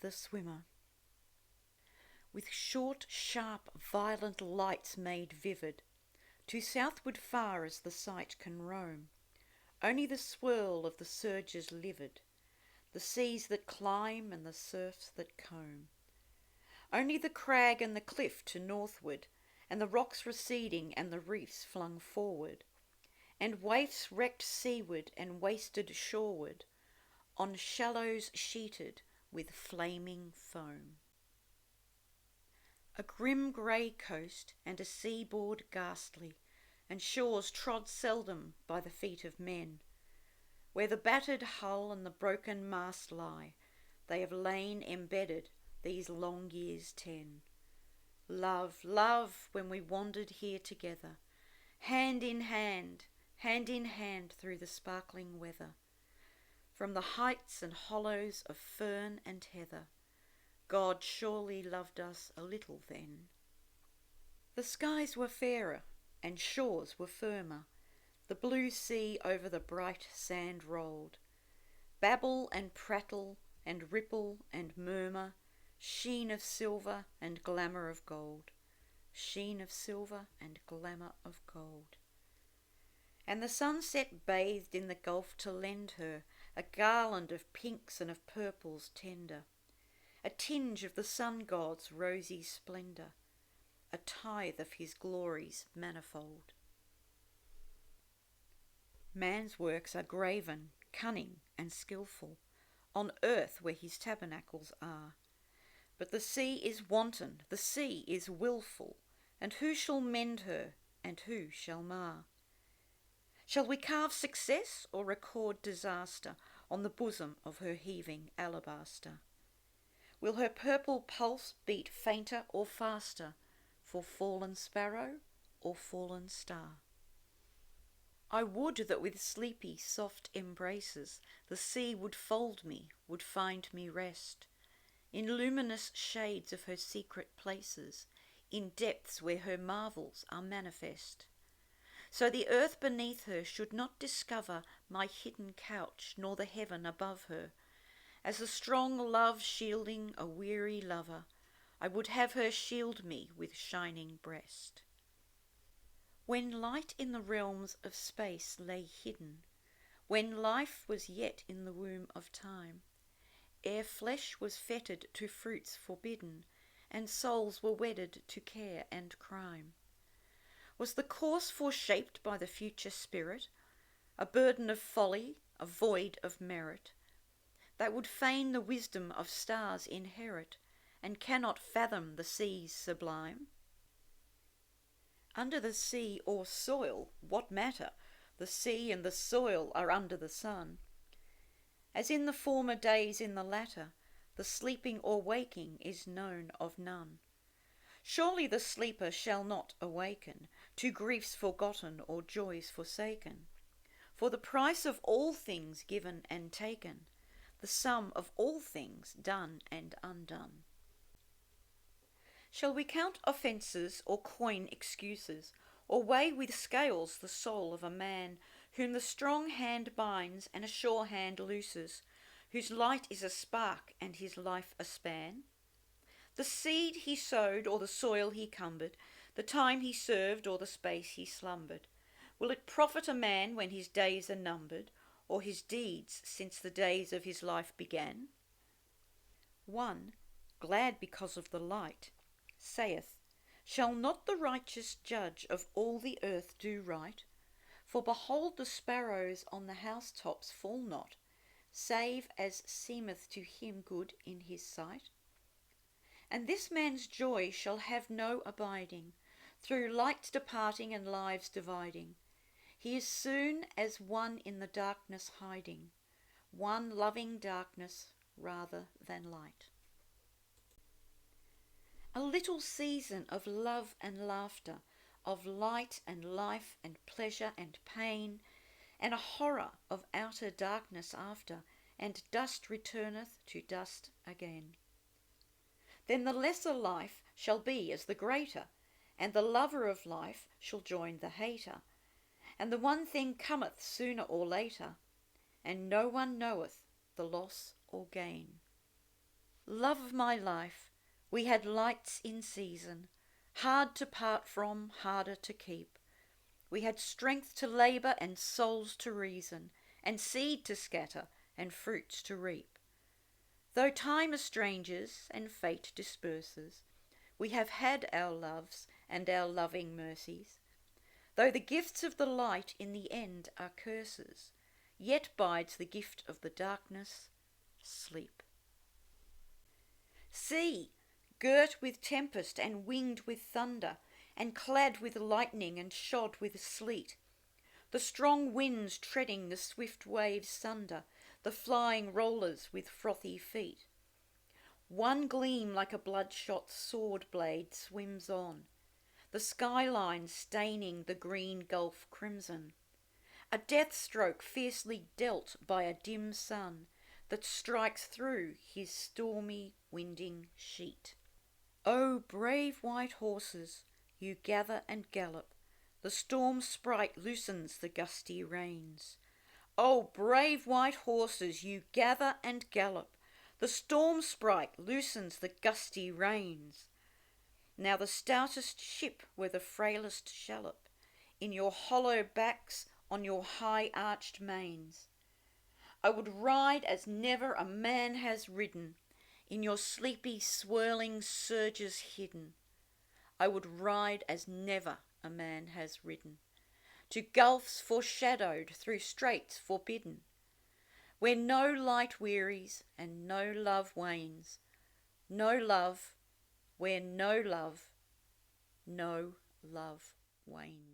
the swimmer. With short, sharp, violent lights made vivid, to southward far as the sight can roam, only the swirl of the surges livid, the seas that climb and the surfs that comb. Only the crag and the cliff to northward, and the rocks receding and the reefs flung forward, and waifs wrecked seaward and wasted shoreward, on shallows sheeted with flaming foam. A grim grey coast and a seaboard ghastly, and shores trod seldom by the feet of men. Where the battered hull and the broken mast lie, they have lain embedded these long years 10. Love, love, when we wandered here together, hand in hand through the sparkling weather, from the heights and hollows of fern and heather, God surely loved us a little then. The skies were fairer and shores were firmer, the blue sea over the bright sand rolled. Babble and prattle and ripple and murmur, sheen of silver and glamour of gold, sheen of silver and glamour of gold. And the sunset bathed in the gulf to lend her a garland of pinks and of purples tender, a tinge of the sun god's rosy splendour, a tithe of his glories manifold. Man's works are graven, cunning and skilful, on earth where his tabernacles are. But the sea is wanton, the sea is wilful, and who shall mend her, and who shall mar? Shall we carve success or record disaster on the bosom of her heaving alabaster? Will her purple pulse beat fainter or faster for fallen sparrow or fallen star? I would that with sleepy, soft embraces the sea would fold me, would find me rest, in luminous shades of her secret places, in depths where her marvels are manifest. So the earth beneath her should not discover my hidden couch, nor the heaven above her. As a strong love shielding a weary lover, I would have her shield me with shining breast. When light in the realms of space lay hidden, when life was yet in the womb of time, ere flesh was fettered to fruits forbidden, and souls were wedded to care and crime, was the course foreshaped by the future spirit, a burden of folly, a void of merit, that would fain the wisdom of stars inherit, and cannot fathom the seas sublime? Under the sea or soil, what matter? The sea and the soil are under the sun. As in the former days in the latter, the sleeping or waking is known of none. Surely the sleeper shall not awaken to griefs forgotten or joys forsaken. For the price of all things given and taken, the sum of all things done and undone. Shall we count offences or coin excuses, or weigh with scales the soul of a man whom the strong hand binds and a sure hand looses, whose light is a spark and his life a span? The seed he sowed or the soil he cumbered, the time he served or the space he slumbered, will it profit a man when his days are numbered, or his deeds since the days of his life began? One, glad because of the light, saith, Shall not the righteous judge of all the earth do right? For behold, the sparrows on the housetops fall not, save as seemeth to him good in his sight. And this man's joy shall have no abiding, through lights departing and lives dividing. He is soon as one in the darkness hiding, one loving darkness rather than light. A little season of love and laughter, of light and life and pleasure and pain, and a horror of outer darkness after, and dust returneth to dust again. Then the lesser life shall be as the greater, and the lover of life shall join the hater, and the one thing cometh sooner or later, and no one knoweth the loss or gain. Love of my life, we had lights in season, hard to part from, harder to keep. We had strength to labour and souls to reason, and seed to scatter and fruits to reap. Though time estranges and fate disperses, we have had our loves and our loving mercies. Though the gifts of the light in the end are curses, yet bides the gift of the darkness, sleep. See, girt with tempest and winged with thunder, and clad with lightning and shod with sleet, the strong winds treading the swift waves sunder, the flying rollers with frothy feet. One gleam like a bloodshot sword blade swims on, the skyline staining the green gulf crimson, a death stroke fiercely dealt by a dim sun that strikes through his stormy winding sheet. O brave white horses, you gather and gallop, the storm sprite loosens the gusty reins. O brave white horses, you gather and gallop, the storm sprite loosens the gusty reins. Now the stoutest ship were the frailest shallop, in your hollow backs on your high arched mains. I would ride as never a man has ridden, in your sleepy swirling surges hidden. I would ride as never a man has ridden, to gulfs foreshadowed through straits forbidden, where no light wearies and no love wanes, no love, where no love, no love wanes.